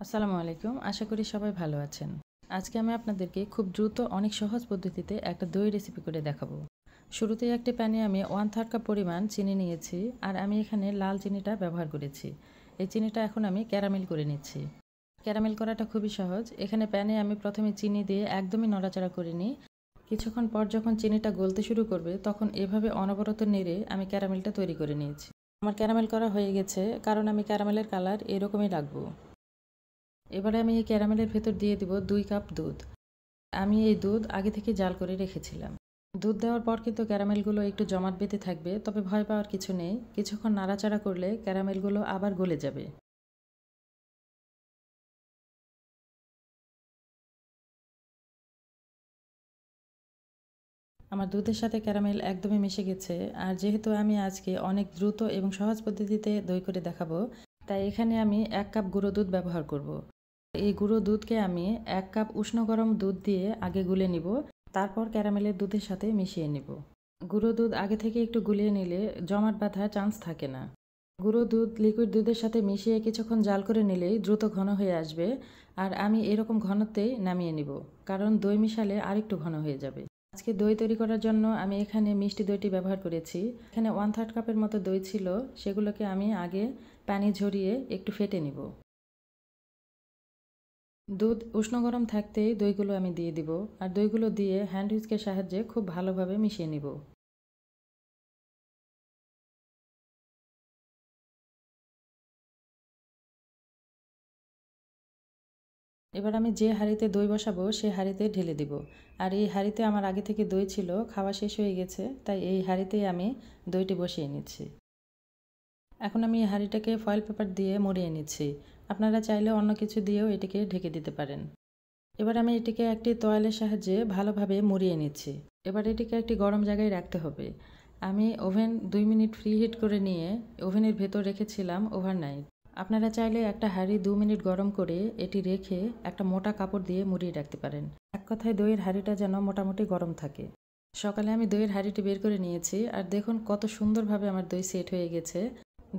আসসালামু আলাইকুম। আশা করি সবাই ভালো আছেন। আজকে আমি আপনাদেরকে খুব দ্রুত অনেক সহজ পদ্ধতিতে একটা দই রেসিপি করে দেখাবো। শুরুতেই একটি প্যানে আমি 1/3 কাপ পরিমাণ চিনি নিয়েছি আর আমি এখানে লাল চিনিটা ব্যবহার করেছি। এই চিনিটা এখন আমি ক্যারামেল করে নিচ্ছি। ক্যারামেল করাটা খুবই সহজ। এখানে প্যানে আমি প্রথমে চিনি দিয়ে একদমই নড়াচড়া করিনি। কিছুক্ষণ পর যখন চিনিটা গলতে শুরু করবে তখন এভাবে অনবরত নেড়ে আমি ক্যারামেলটা তৈরি করে নিয়েছি। আমার ক্যারামেল করা হয়ে গেছে, কারণ আমি ক্যারামেলের কালার এরকমই রাখবো। এবারে আমি এই ক্যারামেলের ভেতর দিয়ে দিব 2 কাপ দুধ। আমি এই দুধ আগে থেকে জাল করে রেখেছিলাম। দুধ দেওয়ার পর কিন্তু ক্যারামেলগুলো একটু জমাট বেঁধে থাকবে, তবে ভয় পাওয়ার কিছু নেই। কিছুক্ষণ নাড়াচাড়া করলে ক্যারামেলগুলো আবার গলে যাবে। আমার দুধের সাথে ক্যারামেল একদমই মিশে গেছে। আর যেহেতু আমি আজকে অনেক দ্রুত এবং সহজ পদ্ধতিতে দই করে দেখাবো, তাই এখানে আমি 1 কাপ গুঁড়ো দুধ ব্যবহার করব। এই গুঁড়ো দুধকে আমি 1 কাপ উষ্ণ গরম দুধ দিয়ে আগে গুলে নিব, তারপর ক্যারামেলের দুধের সাথে মিশিয়ে নিব। গুঁড়ো দুধ আগে থেকে একটু গুলিয়ে নিলে জমাট বাঁধার চান্স থাকে না। গুঁড়ো দুধ লিকুইড দুধের সাথে মিশিয়ে কিছুক্ষণ জাল করে নিলেই দ্রুত ঘন হয়ে আসবে। আর আমি এরকম ঘনত্বেই নামিয়ে নিব, কারণ দই মিশালে আরেকটু ঘন হয়ে যাবে। আজকে দই তৈরি করার জন্য আমি এখানে মিষ্টি দইটি ব্যবহার করেছি। এখানে 1/3 কাপের মতো দই ছিল, সেগুলোকে আমি আগে পানি ঝরিয়ে একটু ফেটে নিব। দুধ উষ্ণ গরম থাকতেই দইগুলো আমি দিয়ে দিব, আর দইগুলো দিয়ে হ্যান্ড হুইস্কের সাহায্যে খুব ভালোভাবে মিশিয়ে নিব। এবার আমি যে হাঁড়িতে দই বসাবো সে হাঁড়িতে ঢেলে দিব। আর এই হাঁড়িতে আমার আগে থেকে দই ছিল, খাওয়া শেষ হয়ে গেছে, তাই এই হাঁড়িতেই আমি দইটি বসিয়ে নিচ্ছি। এখন আমি এই হাঁড়িটাকে ফয়েল পেপার দিয়ে মুড়িয়ে নিচ্ছি। আপনারা চাইলে অন্য কিছু দিয়েও এটিকে ঢেকে দিতে পারেন। এবার আমি এটিকে একটি তোয়ালের সাহায্যে ভালোভাবে মুড়িয়ে নিচ্ছি। এবার এটিকে একটি গরম জায়গায় রাখতে হবে। আমি ওভেন 2 মিনিট প্রি হিট করে নিয়ে ওভেনের ভেতর রেখেছিলাম ওভারনাইট। আপনারা চাইলে একটা হাঁড়ি 2 মিনিট গরম করে এটি রেখে একটা মোটা কাপড় দিয়ে মুড়িয়ে রাখতে পারেন। এক কথায় দইয়ের হাঁড়িটা যেন মোটামুটি গরম থাকে। সকালে আমি দইয়ের হাঁড়িটি বের করে নিয়েছি, আর দেখুন কত সুন্দরভাবে আমার দই সেট হয়ে গেছে।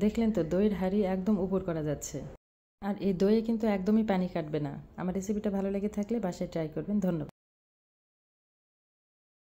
দেখলেন তো, দইয়ের হাঁড়ি একদম উপর করা যাচ্ছে। আর এই দইয়ে কিন্তু একদমই পানি কাটবে না। আমার রেসিপিটা ভালো লেগে থাকলে বাসায় ট্রাই করবেন। ধন্যবাদ।